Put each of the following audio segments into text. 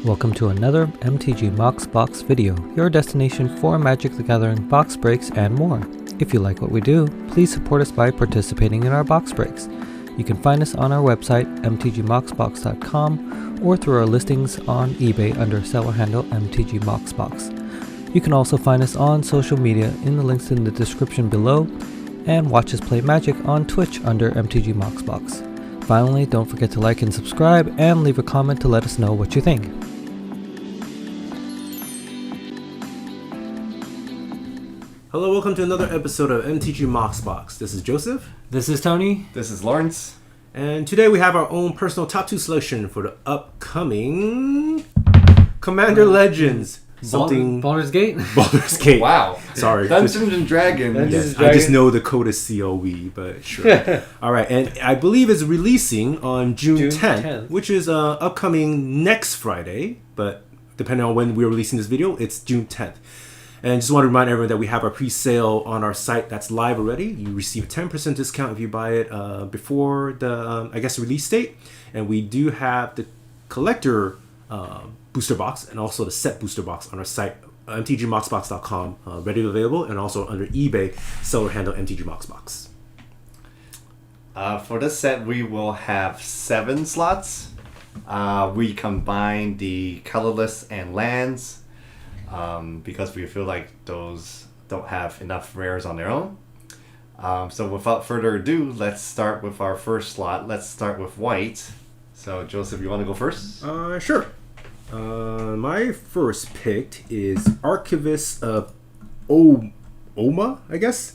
Welcome to another MTGMoxBox video, your destination for Magic the Gathering box breaks and more. If you like what we do, please support us by participating in our box breaks. You can find us on our website, MTGMoxBox.com, or through our listings on eBay under seller handle MTGMoxBox. You can also find us on social media in the links in the description below, and watch us play Magic on Twitch under MTGMoxBox. Finally, don't forget to like and subscribe, and leave a comment to let us know what you think. Hello, welcome to another episode of MTGMoxBox. This is Joseph. This is Tony. This is Lawrence. And today we have our own personal top 2 selection for the upcoming Commander Legends. Baldur's Gate? Baldur's Gate. Wow. Sorry. Dungeons and Dragons. Yes, I just know the code is COE, but sure. All right, and I believe it's releasing on June 10th, which is upcoming next Friday, but depending on when we're releasing this video, it's June 10th. And just want to remind everyone that we have our pre-sale on our site that's live already. You receive a 10% discount if you buy it before the, release date. And we do have the collector booster box and also the set booster box on our site, mtgmoxbox.com, ready and available, and also under eBay, seller handle MTGMoxBox. For this set, we will have 7 slots. We combine the colorless and lands because we feel like those don't have enough rares on their own. So without further ado, let's start with our first slot. Let's start with white. So Joseph, you want to go first? Sure. My first pick is Archivist of Oma, I guess.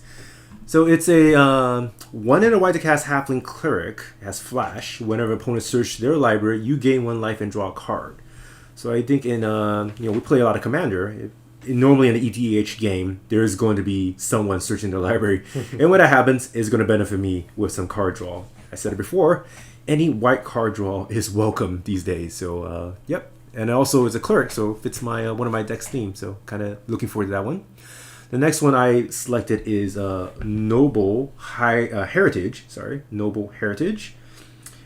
So it's a 1 and a white to cast Halfling Cleric. It has Flash. Whenever opponents search their library, you gain 1 life and draw a card. So I think in we play a lot of Commander. Normally in an EDH game, there is going to be someone searching their library, and when that happens, it's going to benefit me with some card draw. I said it before. Any white card draw is welcome these days. So yep. And also it's a cleric, so it fits my one of my deck's themes. So kind of looking forward to that one. The next one I selected is Noble Heritage. Noble Heritage.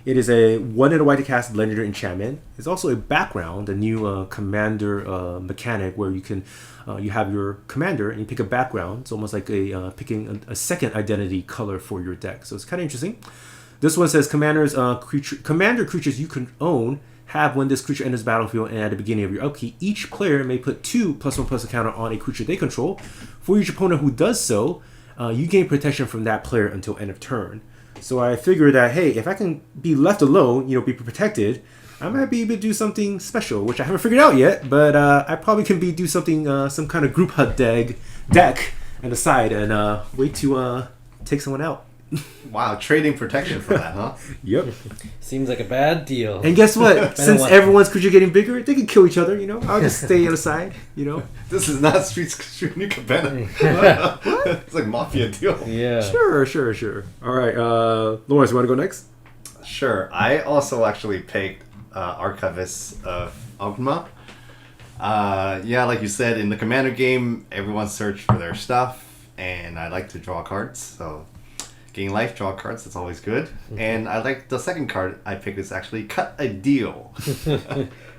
It is a 1 and a white to cast Legendary enchantment. It's also a background, a new commander mechanic where you can you have your commander and you pick a background. It's almost like picking a second identity color for your deck. So it's kind of interesting. This one says commander creatures you can own have when this creature enters the battlefield and at the beginning of your upkeep, each player may put 2+1/+1 counter on a creature they control. For each opponent who does so, you gain protection from that player until end of turn. So I figured that, hey, if I can be left alone, be protected, I might be able to do something special, which I haven't figured out yet, but I probably can do something, some kind of group HUD deck on the side and wait to take someone out. Wow, trading protection for that, huh? Yep. Seems like a bad deal. And guess what? Since everyone's creature getting bigger, they can kill each other, I'll just stay on the side, This is not Street New Cabana. What? It's like mafia deal. Yeah. Sure. All right, Lawrence, you want to go next? Sure. I also actually picked Archivist of Ogma. Like you said, in the Commander game, everyone search for their stuff, and I like to draw cards, so gain life, draw cards, that's always good. And I like the second card I picked is actually Cut a Deal.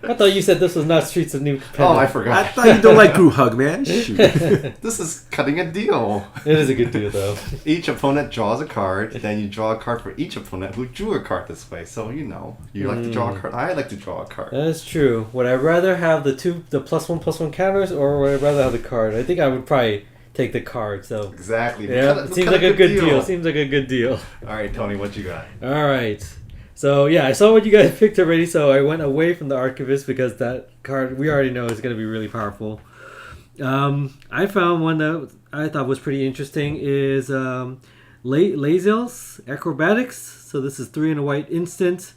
I thought you said this was not Streets of New Japan. Oh, I forgot. I thought you don't like group hug, man. Shoot. This is cutting a deal. It is a good deal, though. Each opponent draws a card, then you draw a card for each opponent who drew a card this way. So, you like to draw a card. I like to draw a card. That's true. Would I rather have the +1/+1 counters, or would I rather have the card? I think I would probably take the card. So exactly. Yeah, it seems like a good deal. Seems like a good deal. All right, Tony, what you got? All right. So yeah, I saw what you guys picked already. So I went away from the Archivist because that card we already know is going to be really powerful. I found one that I thought was pretty interesting is Lazel's Acrobatics. So this is 3 and a white instant.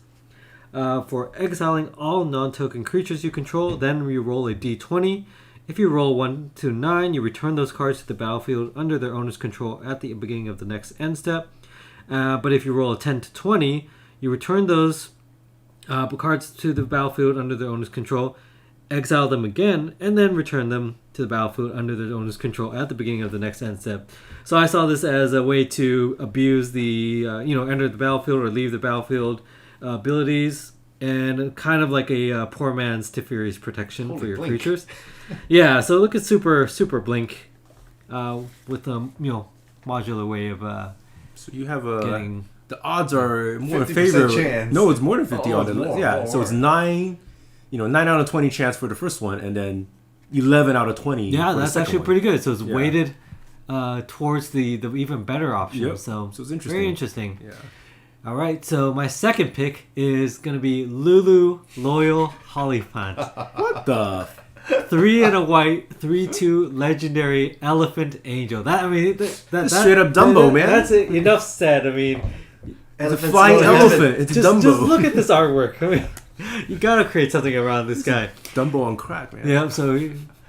For exiling all non-token creatures you control, then you roll a d20. If you roll 1 to 9, you return those cards to the battlefield under their owner's control at the beginning of the next end step. But if you roll a 10 to 20, you return those cards to the battlefield under their owner's control, exile them again, and then return them to the battlefield under their owner's control at the beginning of the next end step. So I saw this as a way to abuse the, enter the battlefield or leave the battlefield abilities and kind of like a poor man's Teferi's protection Holy for your blink. creatures. Yeah, so look at super blink with a modular way of So you have getting. the odds are more in 50% favor. chance. No, it's more than 50 Oh, odds. more, Yeah, more. so it's 9 out of 20 chance for the first one, and then 11 out of 20. Yeah, for the that's second actually one. pretty good. So it's Yeah. weighted towards the even better option. Yep. So So it's interesting. Very interesting. Yeah. All right, so my second pick is going to be Lulu Loyal Hollyphant. What the? 3 and a white, 3/2 legendary elephant angel. That's straight up Dumbo, man. That's it. Enough said. I mean, It's a flying elephant. It's Dumbo. Just look at this artwork. I mean, you gotta create something around this guy. Dumbo on crack, man. Yeah. So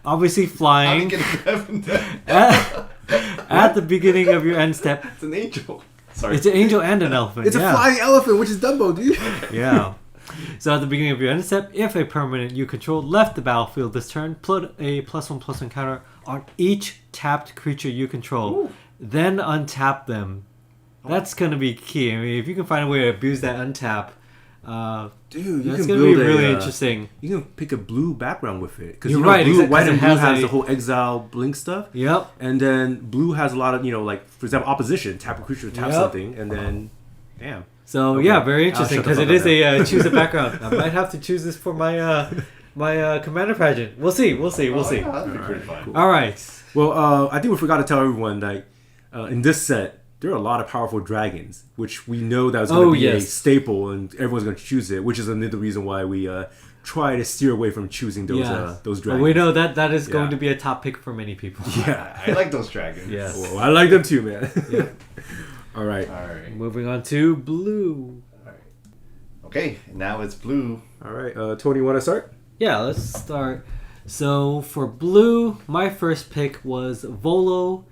obviously How flying did you get that? at the beginning of your end step. It's an angel. Sorry. It's an angel and an elephant. It's a flying elephant, which is Dumbo, dude. Yeah. So at the beginning of your end step, if a permanent you control left the battlefield this turn, put a +1/+1 counter on each tapped creature you control. Ooh. Then untap them. That's gonna be key. I mean, if you can find a way to abuse that untap, Dude, you that's can gonna build be really a, interesting. You can pick a blue background with it. Because You're right, blue, exactly, white 'cause and it blue has has a- the whole exile blink stuff. Yep. And then blue has a lot of, like, for example, opposition. Tap a creature, tap Yep. something, and then, damn. So Okay. yeah, very I'll interesting shut the because it fuck is up a choose a background. I might have to choose this for my my commander pageant. We'll see. We'll see. Yeah, that'd be pretty fun. All right. Well, I think we forgot to tell everyone that in this set, there are a lot of powerful dragons, which we know that was going to be a yes. staple, and everyone's going to choose it, which is another reason why we try to steer away from choosing those Well, dragons. we know that is going Yeah. to be a top pick for many people. Yeah. I like those dragons. Yes. Well, I like them too, man. Yeah. All right. All right. Moving on to blue. Okay, now it's blue. All right. Tony, you want to start? Yeah, let's start. So for blue, my first pick was Volo,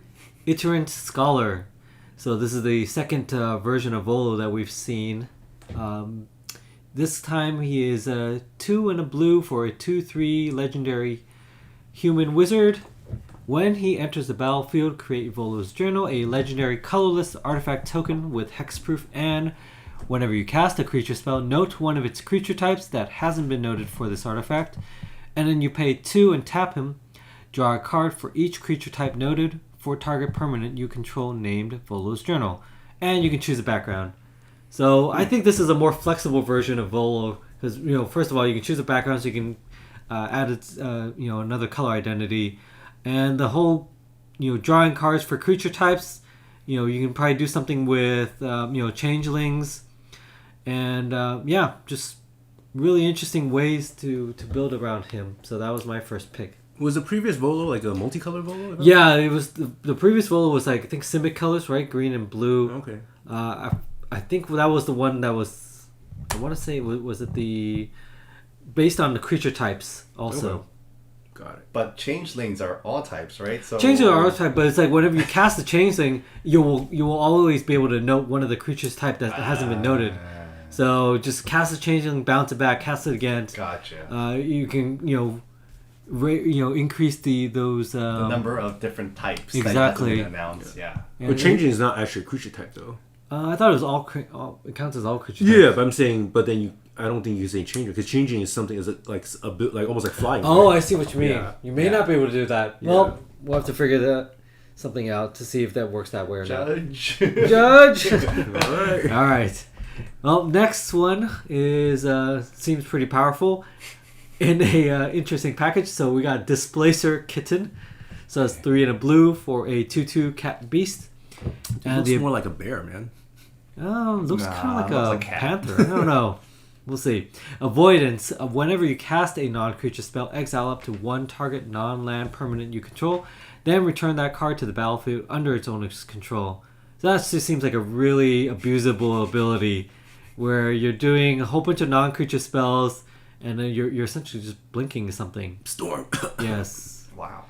Iterant Scholar. So this is the second version of Volo that we've seen. This time he is 2 and a blue for a 2/3 legendary human wizard. When he enters the battlefield, create Volo's Journal, a legendary colorless artifact token with hexproof, and whenever you cast a creature spell, note one of its creature types that hasn't been noted for this artifact, and then you pay 2 and tap him. Draw a card for each creature type noted for target permanent you control named Volo's Journal, and you can choose a background. So I think this is a more flexible version of Volo because first of all you can choose a background, so you can add its another color identity, and the whole drawing cards for creature types. You can probably do something with changelings, and just really interesting ways to build around him. So that was my first pick. Was the previous Volo like a multicolor Volo? Yeah, it was the previous Volo was like I think Simic colors, right? Green and blue. Okay. I think that was the one that was. I want to say was it the based on the creature types also. Okay. Got it. But changelings are all types, right? So Changelings are all type, but it's like whenever you cast a changeling, you will always be able to note one of the creatures type that hasn't been noted. So just cast a changeling, bounce it back, cast it again. Gotcha. You can increase those The number of different types exactly. that hasn't been announced. Yeah. But changing is not actually a creature type, though. I thought it was all it counts as all creature types. Yeah, but I'm saying, I don't think you can say changing because changing is something is like a bit like almost like flying. Oh, right? I see what you mean. Yeah. You may not be able to do that. Yeah. Well, we'll have to figure something out to see if that works that way or not. Judge. All right. All right. Well, next one is seems pretty powerful in a interesting package. So we got Displacer Kitten. So it's 3 and a blue for a 2/2 cat beast. It looks more like a bear, man. Oh, looks kind of like looks a like cat. panther. I don't know. We'll see. Avoidance. Whenever you cast a non-creature spell, exile up to one target non-land permanent you control. Then return that card to the battlefield under its owner's control. So that just seems like a really abusable ability where you're doing a whole bunch of non-creature spells and then you're essentially just blinking something. Storm. Yes. Wow.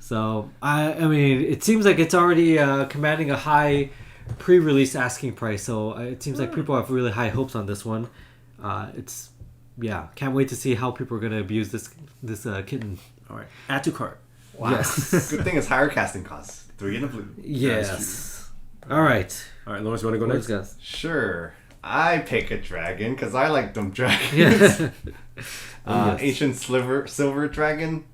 So, I mean, it seems like it's already commanding a high pre-release asking price. So it seems like people have really high hopes on this one. Can't wait to see how people are going to abuse this kitten. All right. Add to cart. Wow. Yes. Good thing it's higher casting costs. 3 and a blue. Yes. All right. All right, Lawrence, you want to go next? Guys? Sure. I pick a dragon because I like them dragons. Yeah. Yes. Ancient silver dragon.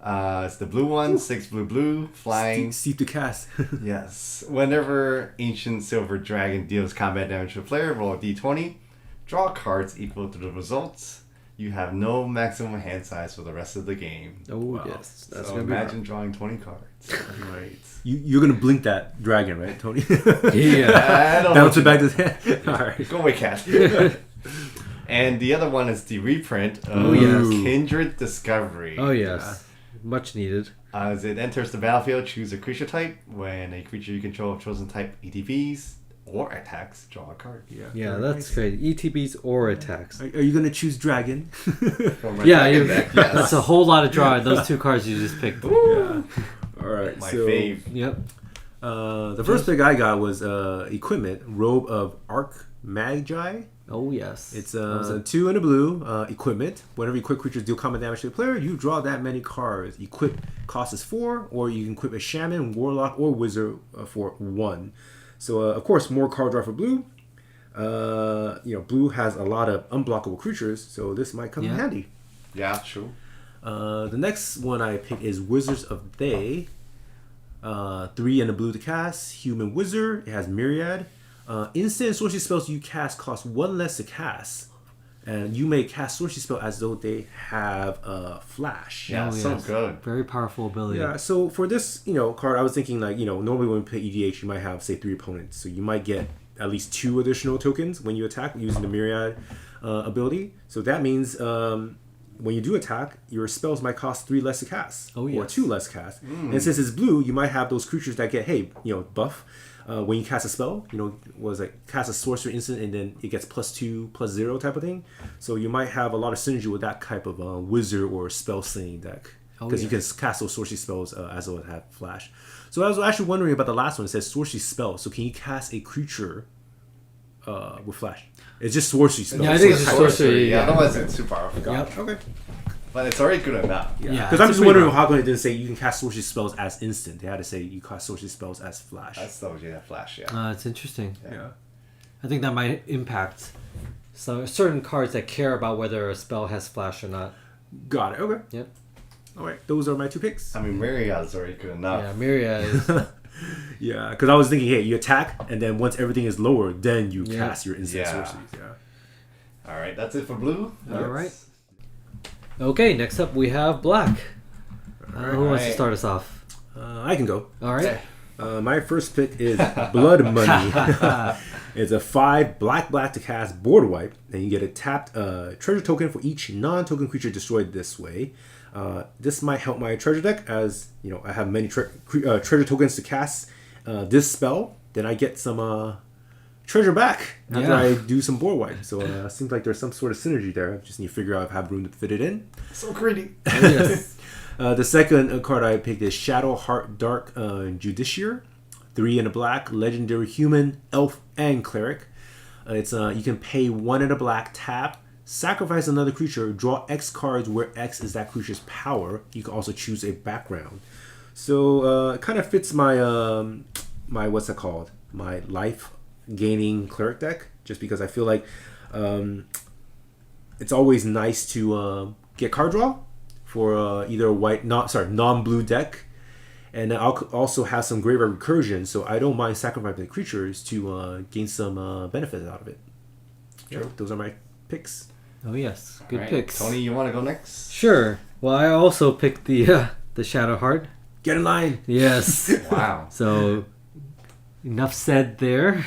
It's the blue one, 6 blue, flying. Steep to cast. Yes. Whenever Ancient Silver Dragon deals combat damage to a player, roll a d20. Draw cards equal to the results. You have no maximum hand size for the rest of the game. Oh, Wow. yes. That's So going to imagine drawing 20 cards. Right. You're gonna blink that dragon, right, Tony? be. Yeah. I don't Bounce know. it back to the hand. All right. Go away, cat. And the other one is the reprint of Oh, yes. Kindred Discovery. Oh, yes. Much needed. As it enters the battlefield, choose a creature type. When a creature you control of chosen type ETBs or attacks, draw a card. Yeah, very that's nice. great. ETBs or attacks. Are you gonna choose dragon? From my Yeah, dragon deck, yes. that's a whole lot of drawing. Those two cards you just picked. Yeah. All right. My so, fave. Yep. the first pick I got was equipment, Robe of Arc Magi. Oh, yes. It's That was 2 and a blue equipment. Whenever you equip creatures deal combat damage to the player, you draw that many cards. Equip cost is 4, or you can equip a shaman, warlock, or wizard for 1. So of course, more card draw for blue. Blue has a lot of unblockable creatures, so this might come in handy. Yeah, true. The next one I picked is Wizards of Day. 3 and a blue to cast. Human Wizard. It has Myriad. Instant sorcery spells you cast cost 1 less to cast. And you may cast sorcery spell as though they have flash. Yeah, Oh, so yes. good. Very powerful ability. Yeah, so for this, card, I was thinking normally when we play EDH, you might have, say, 3 opponents. So you might get at least 2 additional tokens when you attack using the Myriad ability. So that means when you do attack, your spells might cost 3 less to cast. Oh, Or yes. 2 less cast. And since it's blue, you might have those creatures that get, buff. When you cast a spell, cast a sorcery instant and then it gets +2, +0 type of thing. So you might have a lot of synergy with that type of wizard or spell slinging deck. Because you can cast those sorcery spells as though it had flash. So I was actually wondering about the last one. It says sorcery spell. So can you cast a creature with flash? It's just sorcery spell. Yeah, I think it's just sorcery. Yeah, Yeah. otherwise it's too powerful. Yep. Okay. But it's already good enough. Yeah. Yeah, Because I'm it's just a wondering pretty how come it didn't say you can cast sorcery spells as instant. They had to say you cast sorcery spells as flash. That's the OG flash, yeah. It's interesting. Yeah. I think that might impact certain cards that care about whether a spell has flash or not. Got it. Okay. Yep. All right. Those are my 2 picks. I mean, Myriad's already good enough. Yeah, Myriad is... Yeah, because I was thinking, hey, you attack, and then once everything is lower, then you Yeah. cast your instant Yeah. sorceries. Yeah. All right, that's it for blue. All right. Okay, next up we have black. Who wants to Alright. start us off? I can go. All right. My first pick is Blood Money. It's a 5 black to cast board wipe, and you get a tapped treasure token for each non-token creature destroyed this way. This might help my treasure deck, as I have many treasure tokens to cast this spell. Then I get some treasure back after Yeah. I do some board wipe. So it seems like there's some sort of synergy there. I just need to figure out if I have room to fit it in. So greedy. Oh, yes. The second card I picked is Shadow Heart Dark Judiciary. 3 and a black, legendary human, elf, and cleric. It's you can pay 1 and a black, tap, sacrifice another creature, draw X cards where X is that creature's power. You can also choose a background. So it kind of fits my my what's that called? My life gaining cleric deck. Just because I feel like it's always nice to get card draw for either a non-blue deck. And I'll also have some graveyard recursion, so I don't mind sacrificing the creatures to gain some benefit out of it. True. Yeah, those are my picks. Oh, yes. Good All right, picks. Tony, you want to go next? Sure. Well, I also picked the Shadow Heart. Get in line. Yes. Wow. So, enough said there.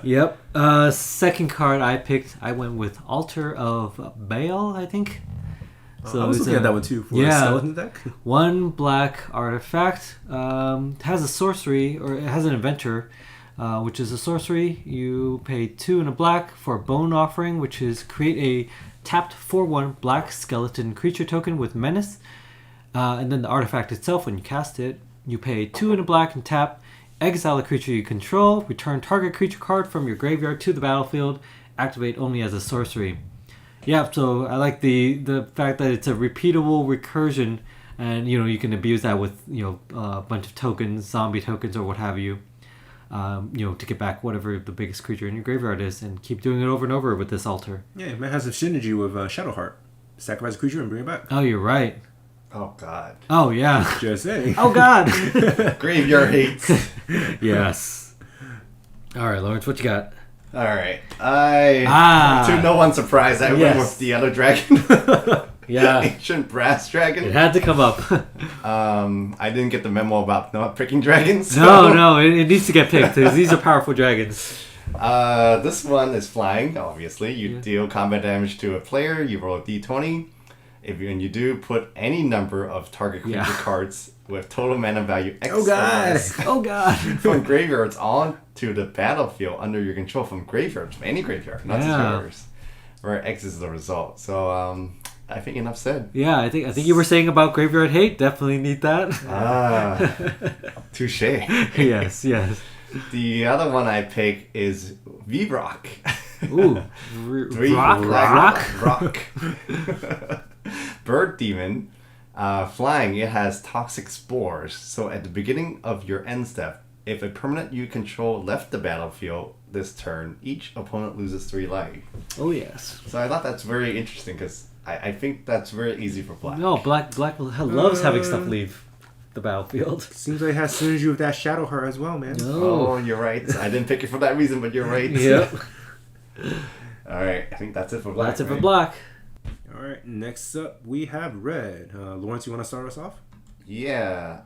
Yep. Second card I picked, I went with Altar of Baal, I think. So I was it's looking at that one too for a skeleton deck. 1 black artifact. Has a sorcery, or it has an inventor, which is a sorcery. You pay 2 and a black for Bone Offering, which is create a tapped 4/1 black skeleton creature token with menace. And then the artifact itself, when you cast it, you pay 2 and a black and tap. Exile a creature you control. Return target creature card from your graveyard to the battlefield. Activate only as a sorcery. Yeah, so I like the fact that it's a repeatable recursion, and you can abuse that with a bunch of tokens, zombie tokens, or what have you. to get back whatever the biggest creature in your graveyard is, and keep doing it over and over with this altar. Yeah, it has a synergy with Shadowheart. Sacrifice a creature and bring it back. Oh, you're right. Oh God. Oh yeah. Just saying. Oh God. Graveyard hates. Yes. All right, Lawrence, what you got? All right. To no one's surprise, I went with the other dragon. Yeah. Ancient brass dragon. It had to come up. I didn't get the memo about not picking dragons. So. No, it needs to get picked because these are powerful dragons. This one is flying, obviously. You deal combat damage to a player, you roll a d20. When you do, put any number of target creature cards with total mana value X Oh God! or less Oh God! from graveyards onto the battlefield under your control from graveyards, from any graveyard, not just yours, where X is the result. So, I think enough said. Yeah, I think you were saying about graveyard hate. Definitely need that. Touche. Yes. The other one I pick is V-Rock. Ooh, rock. Bird Demon. Flying, it has Toxic Spores. So at the beginning of your end step, if a permanent you control left the battlefield this turn, each opponent loses 3 life. Oh yes. So I thought that's very interesting because I think that's very easy for Black. No, Black loves having stuff leave the battlefield. Seems like it has synergy with that Shadowheart as well, man. No. Oh, you're right. I didn't pick it for that reason, but you're right. Yep. Alright, I think that's it for Black. That's it for Black. Alright, next up we have Red. Lawrence, you want to start us off? Yeah,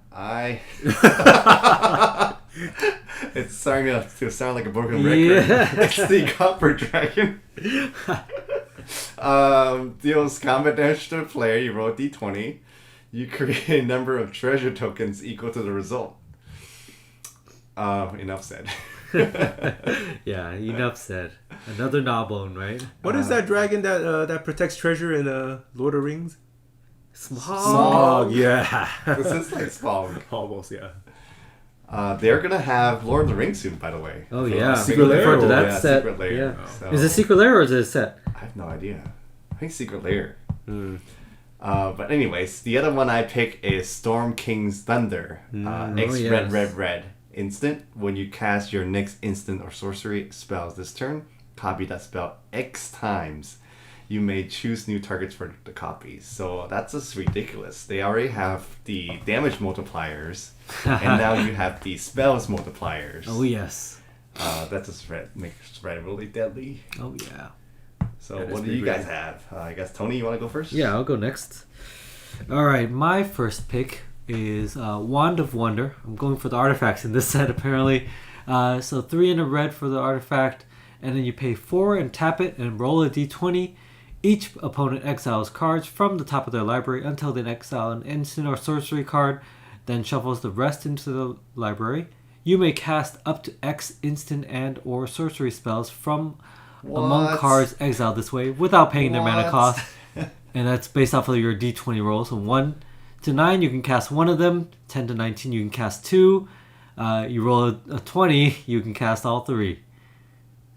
it's starting to sound like a broken record. Yeah. It's the Copper Dragon. Deals combat damage to a player. You roll a d20. You create a number of treasure tokens equal to the result. Enough said. Yeah, enough said. Another Gnawbone, right? What is that dragon that protects treasure in Lord of the Rings? Smog. Yeah. This is like Smog. Almost, yeah. They're gonna have Lord of the Rings soon, by the way. Oh yeah, Secret looking forward to Lair? that set. Secret Lair. Yeah. So, Is it Secret Lair or is it a set? I have no idea. I think Secret Lair. But anyways, the other one I pick is Storm King's Thunder. X red. Instant. When you cast your next instant or sorcery spells this turn, copy that spell X times. You may choose new targets for the copies. So that's just ridiculous. They already have the damage multipliers, and now you have the spells multipliers. Oh yes. That just makes red really deadly. Oh yeah. So what do you guys have? I guess Tony, you want to go first? Yeah, I'll go next. All right, my first pick is Wand of Wonder. I'm going for the artifacts in this set apparently. So 3 and a red for the artifact, and then you pay 4 and tap it and roll a d20. Each opponent exiles cards from the top of their library until they exile an instant or sorcery card, then shuffles the rest into the library. You may cast up to X instant and or sorcery spells from among cards exiled this way without paying their mana cost. And that's based off of your d20 rolls. So 1 to 9, you can cast one of them. 10 to 19, you can cast 2. You roll a 20, you can cast all 3.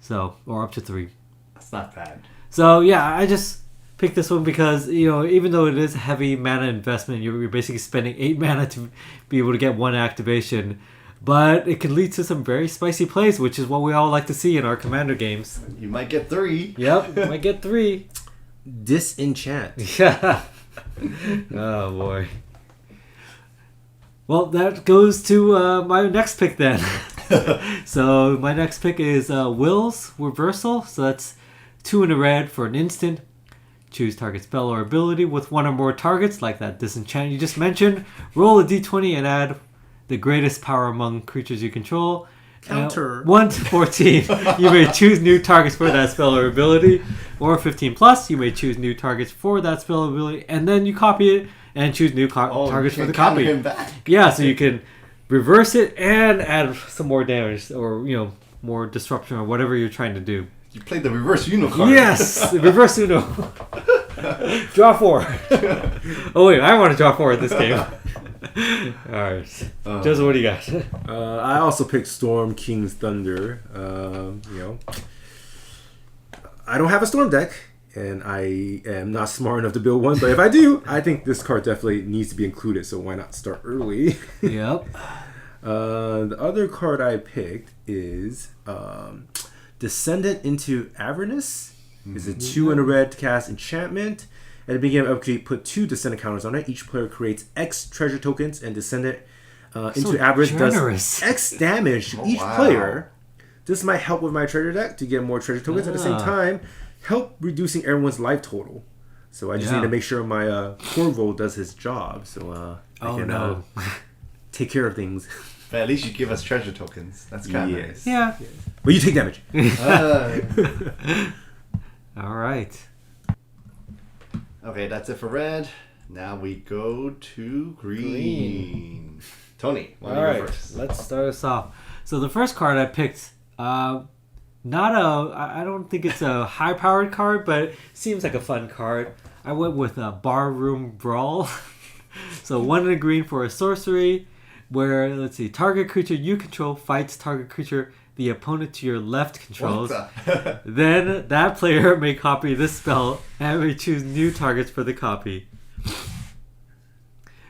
So, or up to 3. That's not bad. So yeah, I just picked this one because, even though it is a heavy mana investment, you're basically spending 8 mana to be able to get 1 activation. But it can lead to some very spicy plays, which is what we all like to see in our Commander games. You might get 3. Yep, you might get 3. Disenchant. Yeah. Oh boy. Well, that goes to my next pick then. So my next pick is Will's Reversal. So that's 2 and a red for an instant. Choose target spell or ability with 1 or more targets, like that Disenchant you just mentioned. Roll a d20 and add the greatest power among creatures you control. Counter. 1 to 14, you may choose new targets for that spell or ability. Or 15 plus, you may choose new targets for that spell or ability. And then you copy it and choose new targets for the copy. Him back. Yeah, so you can reverse it and add some more damage or, more disruption or whatever you're trying to do. You played the reverse Uno card. Yes, the reverse Uno. Draw 4. Oh wait, I want to draw 4 in this game. Alright. Joseph, what do you got? I also picked Storm King's Thunder. I don't have a Storm deck, and I am not smart enough to build one, but if I do, I think this card definitely needs to be included, so why not start early? Yep. The other card I picked is Descendant into Avernus. It's a 2 and a red to cast enchantment. At the beginning of upkeep, put 2 Descendant counters on it. Each player creates X treasure tokens, and Descendant into Avernus does X damage to each player. This might help with my treasure deck to get more treasure tokens. At the same time, help reducing everyone's life total. So I just need to make sure my Corvo does his job, so I can take care of things. But at least you give us treasure tokens. That's kind of nice. Yeah. But you take damage. All right. Okay, that's it for red. Now we go to green. Tony, why don't you go first? Let's start us off. So the first card I picked, I don't think it's a high-powered card, but it seems like a fun card. I went with a Barroom Brawl. So 1 and a green for a sorcery, where, let's see, target creature you control fights target creature the opponent to your left controls. Then that player may copy this spell and may choose new targets for the copy.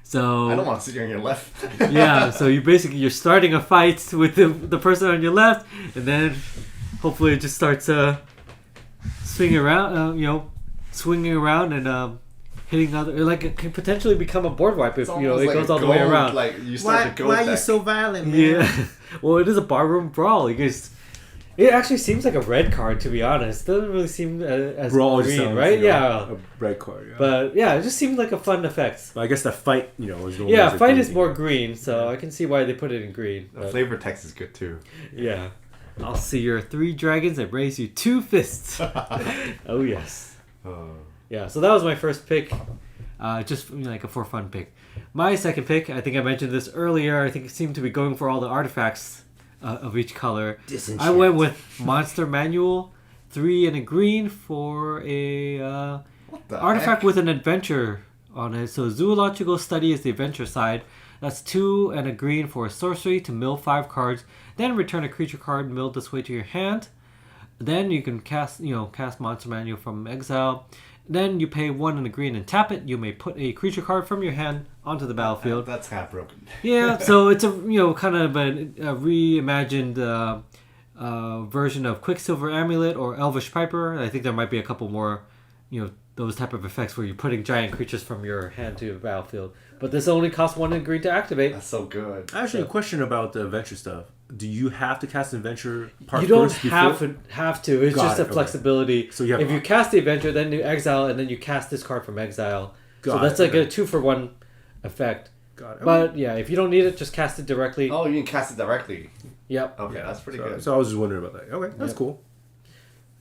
So I don't want to sit here on your left. yeah, so you're starting a fight with the person on your left, and then hopefully it just starts swinging around and hitting other. Like it can potentially become a board wipe if it goes all the way around. Like you start the gold why are deck. you so violent, man? Yeah, well, it is a Barroom Brawl. It actually seems like a red card, to be honest. It doesn't really seem as Brawl green, right? Yeah. A red card. Yeah. But yeah, it just seems like a fun effect. But I guess the fight, is normally Fight is green. more green, so I can see why they put it in green. The flavor text is good too. Yeah. I'll see your 3 dragons and raise you 2 fists. Oh, yes. Yeah, so that was my first pick. Just like a for fun pick. My second pick, I think I mentioned this earlier, I think it seemed to be going for all the artifacts of each color. I went with Monster Manual, 3 and a green for a artifact with an adventure on it. So Zoological Study is the adventure side. That's 2 and a green for a sorcery to mill 5 cards. Then return a creature card milled this way to your hand. Then you can cast Monster Manual from exile. Then you pay 1 and a green and tap it. You may put a creature card from your hand onto the battlefield. That's half broken. Yeah, so it's a kind of a reimagined version of Quicksilver Amulet or Elvish Piper. I think there might be a couple more, those type of effects where you're putting giant creatures from your hand to the battlefield. But this only costs 1 and green to activate. That's so good. Actually, a question about the adventure stuff. Do you have to cast an adventure part You don't first have to. It's just a flexibility. So if you cast the adventure, then you exile, and then you cast this card from exile. So that's like a 2-for-1 effect. Got it. But yeah, if you don't need it, just cast it directly. Oh, you can cast it directly. Yep. Okay, that's pretty good. So I was just wondering about that. Okay, that's cool.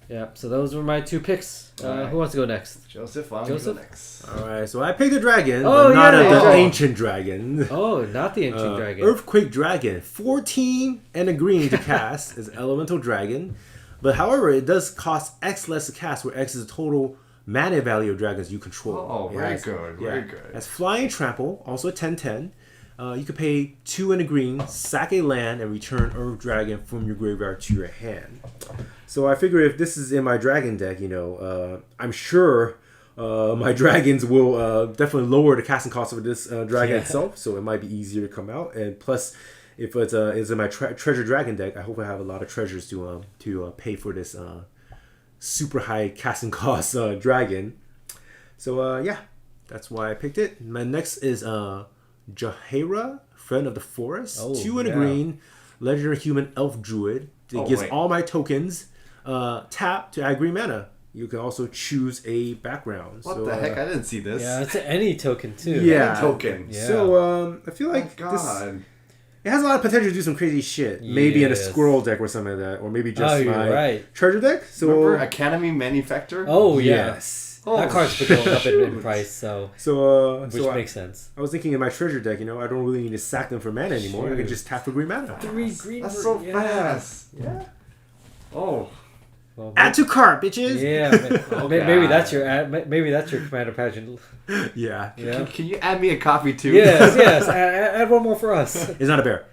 Yeah, so those were my 2 picks. Who wants to go next? Joseph, why don't you go next? Alright, so I picked a dragon, Oh, but not yeah, the ancient dragon. Oh, not the ancient dragon. Earthquake Dragon. 14 and a green to cast as Elemental Dragon. But however, it does cost X less to cast, where X is the total mana value of dragons you control. Oh, very good. Very good. As Flying Trample, also a 10/10. You could pay 2 and a green, sack a land, and return Earth Dragon from your graveyard to your hand. So I figure if this is in my dragon deck, I'm sure my dragons will definitely lower the casting cost of this dragon itself, so it might be easier to come out. And plus, if it's in my treasure dragon deck, I hope I have a lot of treasures to pay for this super high casting cost dragon. So that's why I picked it. My next is Jaheira, Friend of the Forest. 2 and a green, legendary human elf druid. It gives all my tokens tap to add green mana. You can also choose a background. What the heck? I didn't see this. Yeah, it's an any token too. Yeah. Any token. Yeah. So I feel like God. it has a lot of potential to do some crazy shit. Maybe in a squirrel deck or something like that, or maybe just my treasure deck. So remember Academy Manufactor? Oh yeah. Yes. That card's been going up in price, so which makes sense. I was thinking in my treasure deck, I don't really need to sack them for mana anymore. I can just tap for green mana. 3 green. That's so fast. Yeah. Oh. Well, add to cart, bitches. Yeah. Maybe that's your maybe that's your commander pageant. Yeah. Can you add me a copy too? Yes. Add one more for us. It's not a bear.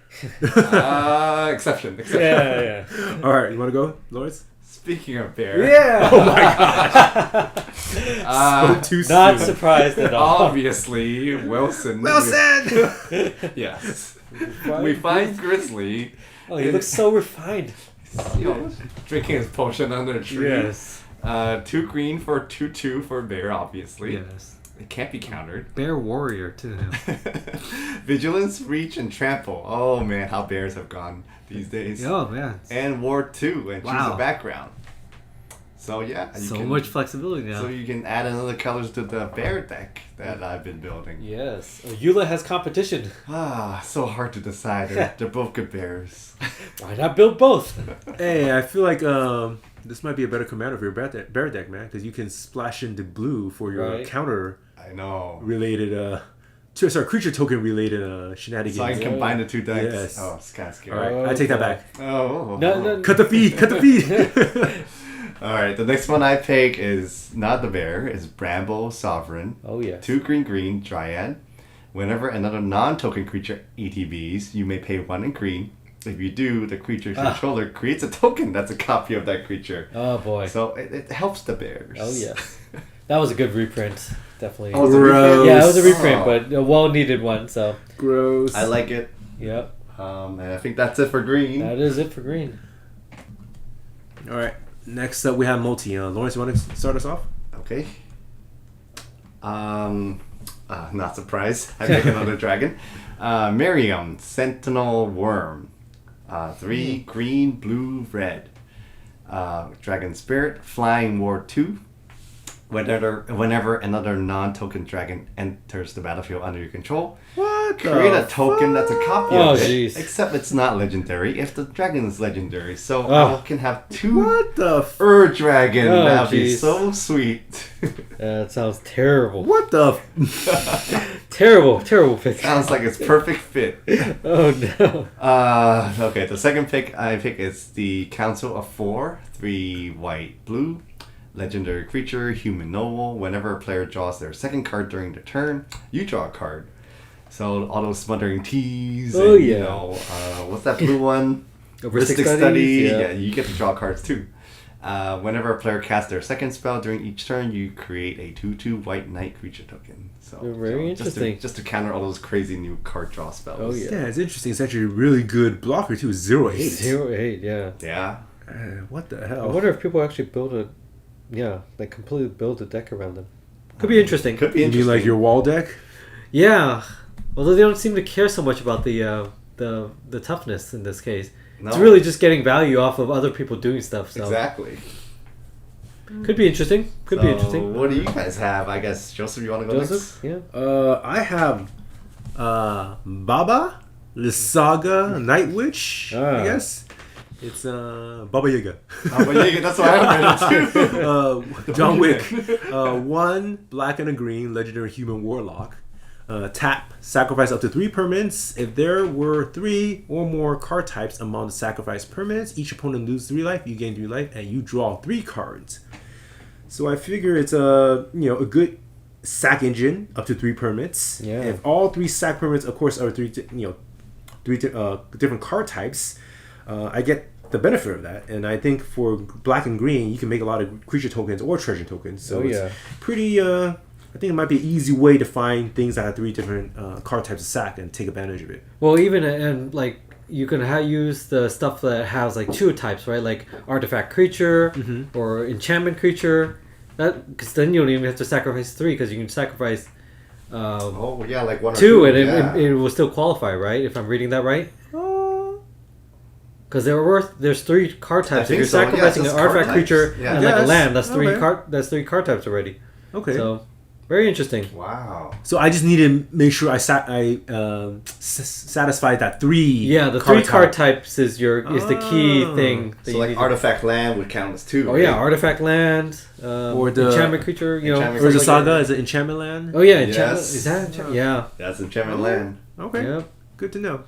Exception. Yeah. All right, you want to go, Lawrence? Speaking of bear. Yeah. Oh my gosh. So too Not soon. surprised at all. Obviously, Wilson. Wilson. Yes. We find Grizzly. Oh, he looks so refined. You know, drinking his potion under a tree. Yes. 2 green for 2/2 for bear, obviously. Yes. It can't be countered. Bear warrior too. Vigilance, reach, and trample. Oh man, how bears have gone these days. Oh man. And ward 2 and choose Wow. a background. So yeah, So much flexibility now. So you can add another colors to the bear deck that I've been building. Yes. Oh, Eula has competition. So hard to decide. They're both good bears. Why not build both? Hey, I feel like this might be a better commander for your bear deck, man, because you can splash into blue for your counter I know. related creature token related shenanigans. So I can combine the 2 decks. Yes. Oh, it's kind of scary. All right, I take that back. Oh. No. Cut the feed. Cut the feed. All right, the next one I pick is not the bear. It's Bramble Sovereign. Oh yeah. 2 green Dryad. Whenever another non-token creature ETBs, you may pay 1 in green. If you do, the creature's controller creates a token that's a copy of that creature. Oh boy. So it helps the bears. Oh yeah. That was a good reprint. Definitely. Oh, it was a reprint? Yeah, it was a reprint, Oh. but a well-needed one. So. Gross. I like it. Yep. And I think that's it for green. That is it for green. All right. Next up, we have multi. Lawrence, you want to start us off? Okay. Not surprised. I make another dragon. Miriam, Sentinel Worm. 3 green, blue, red. Dragon Spirit, Flying Ward 2. Whenever another non-token dragon enters the battlefield under your control, What? create a token that's a copy Oh, of it. jeez. Except it's not legendary if the dragon is legendary. So Oh. I can have 2 What the? Dragon. Oh, That'd be jeez. so sweet. That sounds terrible. What the? Terrible pick. Sounds like it's perfect fit. Oh no. Okay, the second pick I pick is the Council of 4, 3 white, blue. Legendary creature, human noble. Whenever a player draws their second card during their turn, you draw a card. So all those smothering teas. Oh, and, yeah. You know, what's that blue one? Heuristic Study. Studies, Yeah. yeah. You get to draw cards too. Whenever a player casts their second spell during each turn, you create a 2/2 white knight creature token. So Very interesting. Just to counter all those crazy new card draw spells. Oh, yeah. Yeah, it's interesting. It's actually a really good blocker too. 0/8. 0/8. Yeah. Yeah. What the I hell? wonder if people actually like completely build a deck around them. Could be interesting. Could be You interesting. mean like your wall deck? Yeah. Although they don't seem to care so much about the toughness in this case. No. It's really just getting value off of other people doing stuff. So Exactly. could be interesting. Could be interesting. What do you guys have? I guess Joseph, you want to go Joseph? Yeah. I have Baba, Lysaga, Night Witch. I guess it's Baba Yaga. next? Oh, but yeah, that's what I read it too. John Wick. 1 black and a green legendary human warlock. Tap, sacrifice up to 3 permanents. If there were 3 or more card types among the sacrificed permanents, each opponent loses 3 life, you gain 3 life, and you draw 3 cards. So I figure it's a good sack engine up to 3 permanents. Yeah. If all 3 sack permanents, of course, are 3 different card types, I get the benefit of that. And I think for black and green, you can make a lot of creature tokens or treasure tokens. So it's pretty. I think it might be an easy way to find things that have 3 different card types of sack and take advantage of it. Well, even and like you can use the stuff that has like 2 types, right? Like artifact creature or enchantment creature. That because then you don't even have to sacrifice 3 because you can sacrifice Oh, yeah, like 1 or 2 2. and yeah. it will still qualify, right? If I'm reading that right. Because there's 3 card types. If think you're so, yeah, sacrificing just an card artifact types. creature Yeah. and like a Yes. land, that's 3 Okay. That's 3 card types already. Okay. So very interesting. Wow. So I just need to make sure I satisfy that 3. Yeah, the 3 card types is the key thing. That So you like need. artifact land would count as 2. Oh yeah, artifact land, Or the- enchantment creature. Enchantment Or is it stuff like Saga? that. Is it Enchantment Land? Oh yeah, enchantment. Yes. Is that enchantment? Yeah. That's enchantment land. Okay. Yeah. Good to know.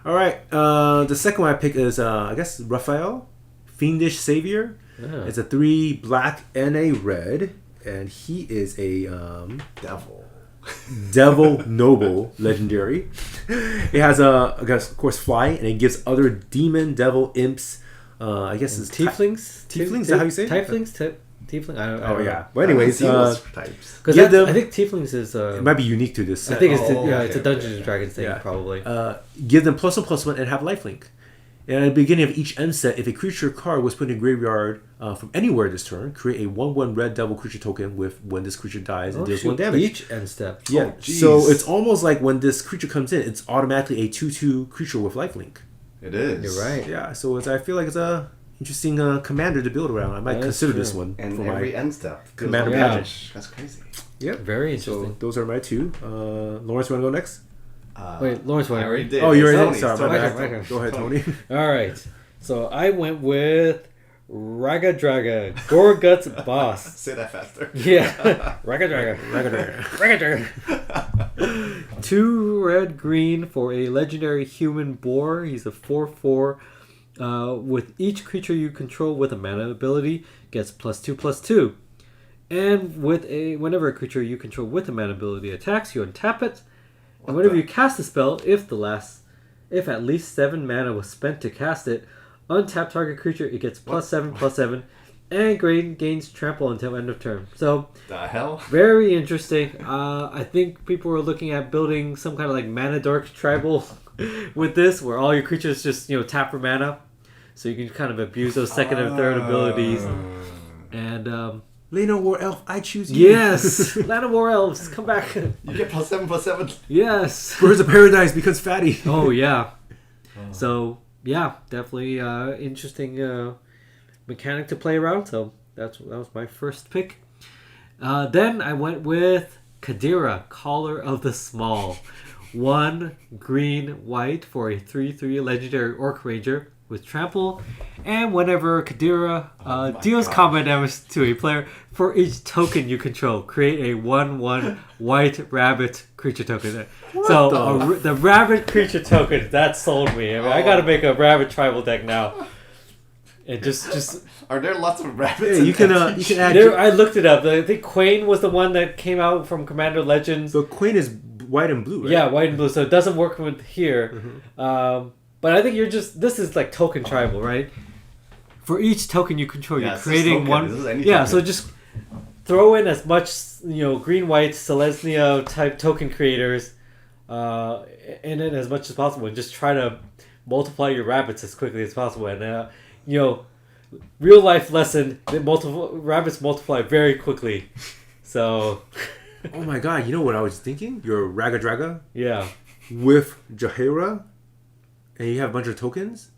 All right. The second one I picked is I guess Raphael, Fiendish Savior. Yeah. It's a 3 black and a red, and he is a Devil. Devil Noble legendary. It has I guess of course fly, and it gives other demon, devil, imps. I guess it's Tieflings. Tieflings, is that how you say it? Tieflings. tiefling? I Oh don't yeah. know. But anyways, See those types. Because Give them- I think tieflings is. it might be unique to this I set. think it's okay, it's a Dungeons and Dragons thing Yeah. probably. Give them +1/+1 and have lifelink. And at the beginning of each end set, if a creature card was put in a graveyard from anywhere this turn, create a 1/1 red devil creature token with when this creature dies and deals 1 damage. Each end step. Yeah. Oh, jeez. So it's almost like when this creature comes in, it's automatically a 2/2 creature with lifelink. It is. You're right. Yeah. So I feel like it's a interesting commander to build around. I might That's consider true. this one And for every my end step. commander Yeah. package. That's crazy. Yep. Very So interesting. those are my two. Lawrence, you want to go next? Wait, Lawrence I went. already did. Oh, you already Tony, did. Sorry, my Tony, bad. Tony. Go ahead, Tony. All right. So I went with Raga Draga, Gorgut's boss. Say that faster. Yeah. Raga Draga. Raga Draga. 2 red green for a legendary human boar. He's a 4/4. With each creature you control with a mana ability gets +2/+2. And with whenever a creature you control with a mana ability attacks, you untap it. And whenever you cast a spell, if at least 7 mana was spent to cast it, untap target creature, it gets +7/+7, and gains trample until end of turn. So The hell? very interesting. I think people were looking at building some kind of like mana dork tribal with this, where all your creatures just tap for mana, so you can kind of abuse those second and third abilities. And Leno War Elf, I choose you. yes, Land of War Elves, come back. You get +7/+7. Yes. Birds of Paradise becomes fatty. Oh yeah. So yeah, definitely interesting mechanic to play around. So that was my first pick. Then I went with Kadira, Caller of the Small. 1 green white for a 3/3 legendary Orc Ranger with trample, and whenever Kadira deals combat damage to a player, for each token you control, create a 1/1 white rabbit creature token. The rabbit creature token that sold me. I mean, I gotta make a rabbit tribal deck now. And just Are there lots of rabbits? Yeah, you can add. I looked it up. I think Quain was the one that came out from Commander Legends. So Queen is white and blue, right? Yeah, white and blue. So it doesn't work with here. But I think this is like token tribal, right? For each token you control, Yeah, you're it's creating just one. token. This is any Yeah, token. so just throw in as much, green, white, Selesnya type token creators in it as much as possible, and just try to multiply your rabbits as quickly as possible. And real life lesson: rabbits multiply very quickly. So. Oh my god! You know what I was thinking? Your Raga Draga Yeah. with Jaheira, and you have a bunch of tokens.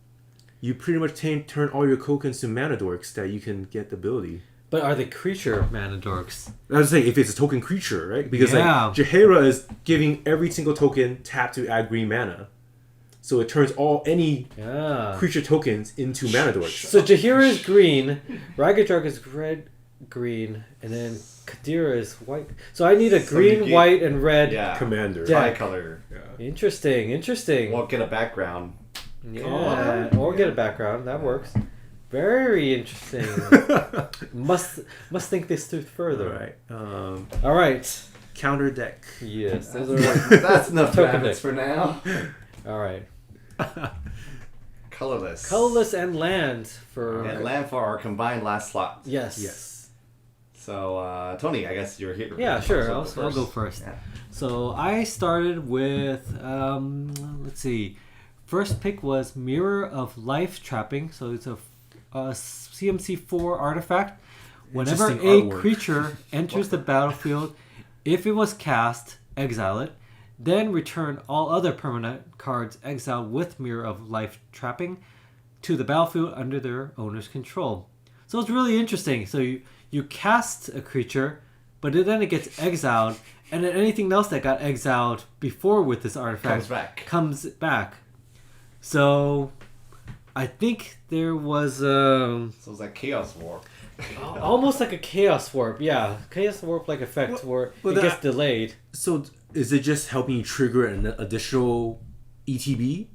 You pretty much turn all your tokens to mana dorks that you can get the ability. But are they creature mana dorks? I was saying if it's a token creature, right? Because Yeah. like Jaheira is giving every single token tap to add green mana, so it turns any Yeah. creature tokens into mana dorks. So Jaheira is green, Ragadrag is red, green, and then Kadira is white. So I need a So green, you get- white, and red. Yeah. Commander. Yeah. Tricolor. Interesting. Well, get a background. Yeah. Or get a background. That works. Very interesting. must think this through further. All right. All right. Counter deck. Yes. Those are That's enough Token rabbits deck. for now. all right. Colorless. Colorless and land for And land for our combined last slot. Yes. Yes. So, Tony, I guess you're here. Yeah, sure. So I'll go first. Yeah. So I started with, let's see, first pick was Mirror of Life Trapping. So it's a CMC4 artifact. Whenever a Interesting artwork. creature enters the battlefield, if it was cast, exile it. Then return all other permanent cards exiled with Mirror of Life Trapping to the battlefield under their owner's control. So it's really interesting. So you cast a creature, but then it gets exiled, and then anything else that got exiled before with this artifact comes back. So I think there was So it's like Chaos War. almost like a Chaos Warp. Yeah, Chaos Warp like effect where it gets delayed. So is it just helping you trigger an additional ETB?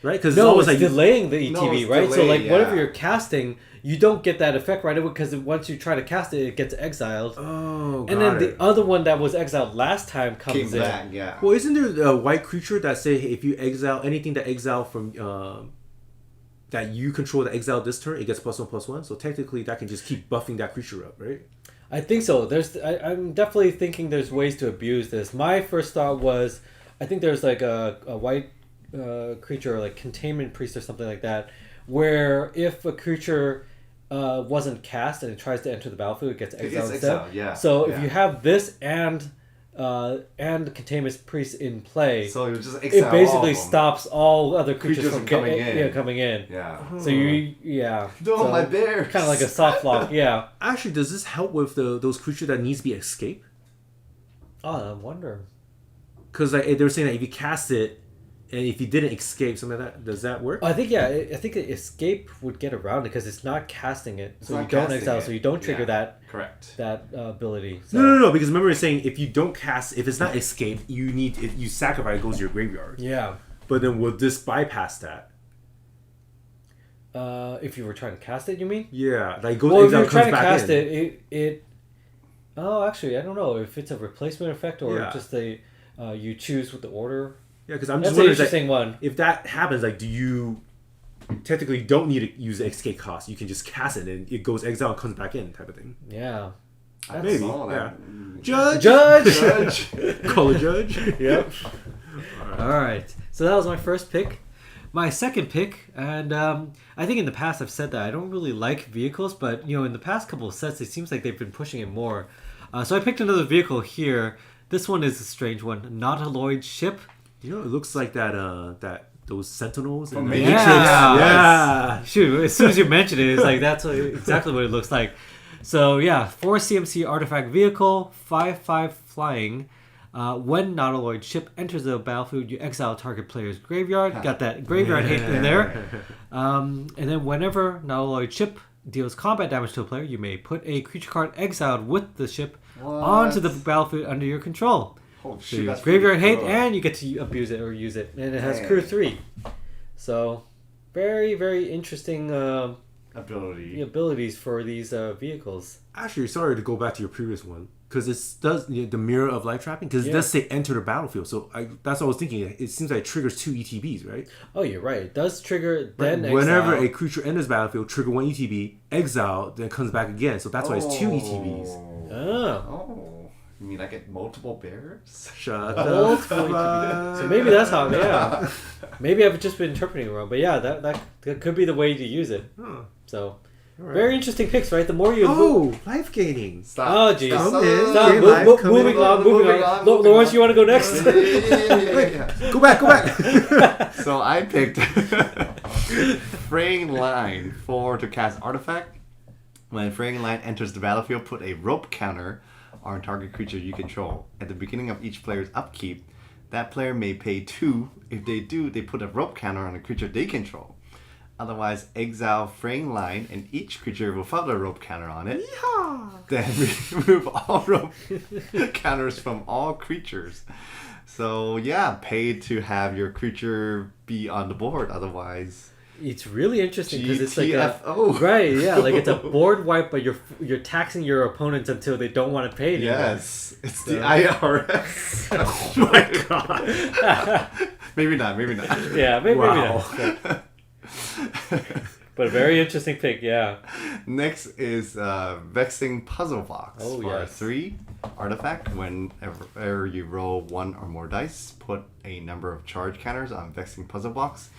Right? Because No, almost it's like delaying the ETB, No, it's right? So delayed, like whatever yeah. you're casting, you don't get that effect right away because once you try to cast it, it gets exiled. Oh, got And then it. the other one that was exiled last time comes Came in. back, yeah. Well, isn't there a white creature that say if you exile anything that exile from that you control the exile this turn, it gets +1/+1. So technically, that can just keep buffing that creature up, right? I think so. I'm definitely thinking there's ways to abuse this. My first thought was, I think there's like a white creature, like Containment Priest or something like that, where if a creature wasn't cast and it tries to enter the battlefield, it gets exiled instead. Yeah. So if you have this and Containment Priest in play, so you just exile it basically all of them. stops all other creatures from coming in. Yeah, coming in. Yeah. So No, so my bears. Kind of like a soft lock. Yeah. Actually, does this help with those creatures that needs to be escape? Oh, I wonder. Because they were saying that if you cast it, and if you didn't escape, something like that, does that work? I think I think escape would get around it because it's not casting it, so not you don't casting exile, it. so you don't trigger Correct. that ability. So. No. Because remember, it's saying if you don't cast, if it's not escape, you sacrifice, it goes to your graveyard. Yeah. But then will this bypass that? If you were trying to cast it, you mean? Yeah, like goes Well, if exile, you're trying to comes back cast in. it. Oh, actually, I don't know if it's a replacement effect or Yeah. just you choose with the order. Yeah, because I'm That's just an wondering, interesting one. if that happens, like, do you technically don't need to use the escape cost? You can just cast it and it goes exile and comes back in, type of thing. Yeah. Maybe. saw Yeah. that. Judge. Call a judge. Yep. All right. So that was my first pick. My second pick, and I think in the past I've said that I don't really like vehicles, but in the past couple of sets it seems like they've been pushing it more. So I picked another vehicle here. This one is a strange one. Nautiloid ship. It looks like those sentinels. From And Matrix. yeah. Shoot, as soon as you mention it, it's like that's exactly what it looks like. So yeah, 4 CMC artifact vehicle, 5/5 flying. When Nautiloid ship enters the battlefield, you exile target player's graveyard. Got that graveyard hate in there. And then whenever Nautiloid ship deals combat damage to a player, you may put a creature card exiled with the ship onto the battlefield under your control. Oh, So shoot, you that's graveyard pretty hate, cool. and you get to abuse it or use it. And it has Man. crew 3. So very, very interesting abilities for these vehicles. Actually, sorry to go back to your previous one, because it does the mirror of life trapping, because it does say enter the battlefield. So that's what I was thinking. It seems like it triggers 2 ETBs, right? Oh, you're right. It does trigger Right. then Whenever exile. a creature enters battlefield, trigger 1 ETB, exile, then comes back again. So that's why it's 2 ETBs. Oh. You mean I get multiple bears? Shut Multiple up. So maybe that's how. Yeah. Maybe I've just been interpreting it wrong, but yeah, that could be the way to use it. Huh. So. Right. Very interesting picks, right? The more you life gaining. Stop. Oh, geez. Stop. Stop. Okay, live, come Moving in. on. Moving on. Lawrence, you want to go next? Yeah. Go back. So I picked Fraying Line to cast Artifact. When Fraying Line enters the battlefield, put a rope counter on target creature you control. At the beginning of each player's upkeep, that player may pay 2. If they do, they put a rope counter on a creature they control. Otherwise, exile Fraying Line and each creature without a rope counter on it. Yeehaw. Then remove all rope counters from all creatures. So yeah, pay to have your creature be on the board. Otherwise, It's really interesting because it's like GTFO. right, yeah, like it's a board wipe, but you're taxing your opponents until they don't want to pay anymore. yes, it's the IRS. Oh my god. Maybe not. Yeah, maybe Wow. not. But a very interesting pick, yeah. Next is Vexing Puzzle Box. Oh, for yes. 3 artifact. Whenever you roll 1 or more dice, put a number of charge counters on Vexing Puzzle Box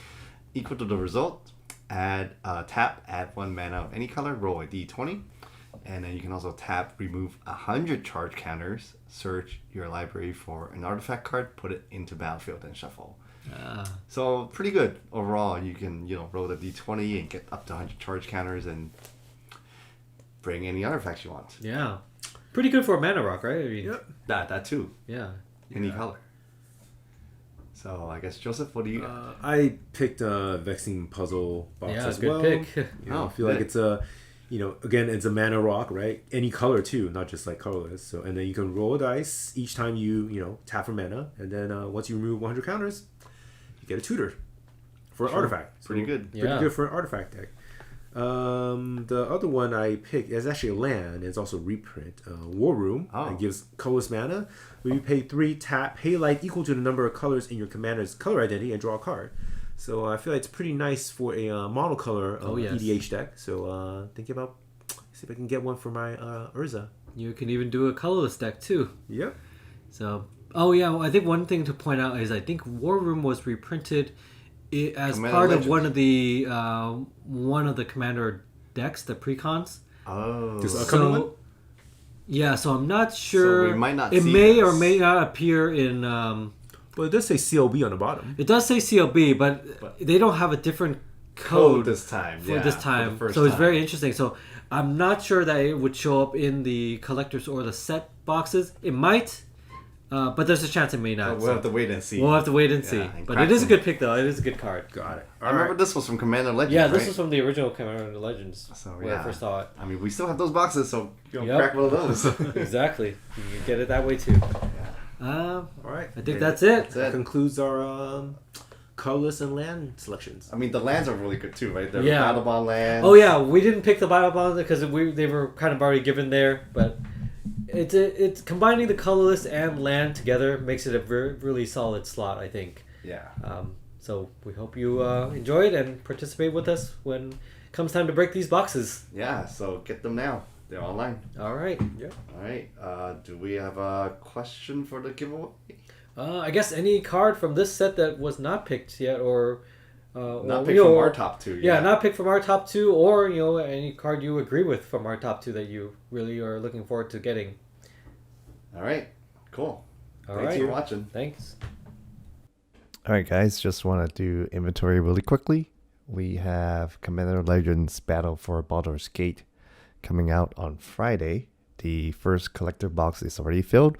equal to the result. Tap, add 1 mana of any color, roll a d20. And then you can also tap, remove 100 charge counters, search your library for an artifact card, put it into battlefield, and shuffle. So pretty good overall. You can roll the d20 and get up to 100 charge counters and bring any artifacts you want. Yeah. Pretty good for a mana rock, right? I mean, Yep. That too. Yeah. Any color. So I guess Joseph, what do you got? I picked a Vexing Puzzle Box Yeah, as good well. pick. I feel like it's a, again, it's a mana rock, right? Any color too, not just like colorless. So, and then you can roll a dice each time you tap for mana, and then once you remove 100 counters, you get a tutor for an artifact. Pretty good. Pretty Yeah. good for an artifact deck. The other one I picked is actually a land. It's also reprint. War Room. Oh. It gives colorless mana. When you pay 3, tap, pay life equal to the number of colors in your commander's color identity and draw a card. So I feel like it's pretty nice for a monocolor yes. EDH deck. So thinking about see if I can get one for my Urza. You can even do a colorless deck too. Yep. So, well, I think one thing to point out is I think War Room was reprinted as Commander part Legends. of one of the Commander decks, the precons. Oh. This upcoming one? Yeah, so I'm not sure. So we might not It see may this. or may not appear in. Well, it does say CLB on the bottom. It does say CLB, but they don't have a different code this time. for Yeah, this for the time. first So it's time. very interesting. So I'm not sure that it would show up in the collectors or the set boxes. It might, but there's a chance it may not. So we'll have to wait and see. We'll have to wait and see. and But crack it is a them. good pick, though. It is a good card. Got it. I remember this was from Commander Legends. Yeah, this right? was from the original Commander Legends So, when yeah. I first saw it. I mean, we still have those boxes, so Yep. crack one of those. Exactly. You can get it that way, too. All right. I think that's it. That's That it. concludes our colorless and land selections. I mean, the lands are really good too, right? They're Yeah. Battle Bond lands. Oh, yeah. We didn't pick the Battle Bonds because they were kind of already given there, but it's combining the colorless and land together makes it a really solid slot, I think. Yeah. So we hope you enjoyed and participate with us when it comes time to break these boxes. Yeah, so get them now. They're online. All right. Yeah. All right. Do we have a question for the giveaway? I guess any card from this set that was not picked yet, or Not picked from our top two. yeah, not picked from our top two, or any card you agree with from our top two that you really are looking forward to getting. All right. Cool. All Thanks right. for watching. Thanks. All right, guys, just want to do inventory really quickly. We have Commander Legends Battle for Baldur's Gate coming out on Friday. The first collector box is already filled,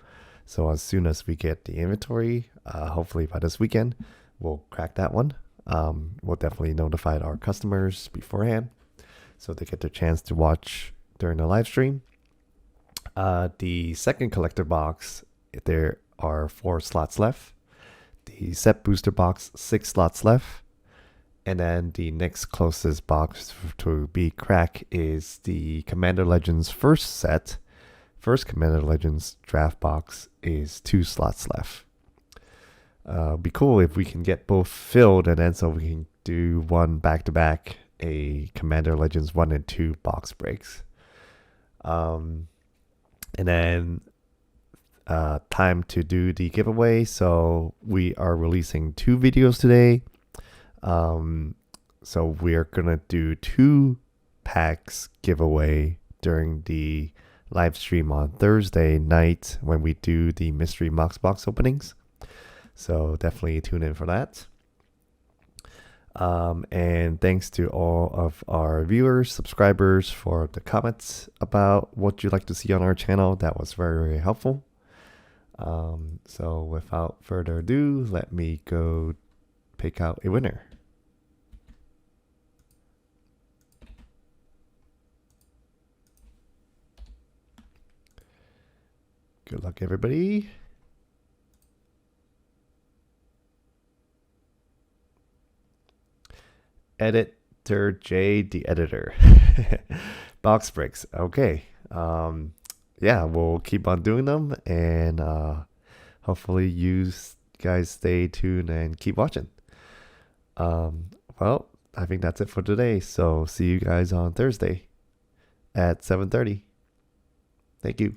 so as soon as we get the inventory, hopefully by this weekend, we'll crack that one. We'll definitely notify our customers beforehand, so they get the chance to watch during the live stream. The second collector box, there are 4 slots left. The set booster box, 6 slots left. And then the next closest box to be cracked is the Commander Legends first set. First Commander Legends draft box is 2 slots left. Be cool if we can get both filled, and then so we can do one back-to-back, a Commander Legends 1 and 2 box breaks. And then time to do the giveaway. So we are releasing 2 videos today. So we're gonna do 2 packs giveaway during the live stream on Thursday night when we do the mystery MoxBox openings. So definitely tune in for that. And thanks to all of our viewers, subscribers for the comments about what you'd like to see on our channel. That was very, very helpful. So without further ado, let me go pick out a winner. Good luck, everybody. Editor J, the editor. Box breaks. Okay. Yeah, we'll keep on doing them, and hopefully you guys stay tuned and keep watching. Well, I think that's it for today. So see you guys on Thursday at 7:30. Thank you.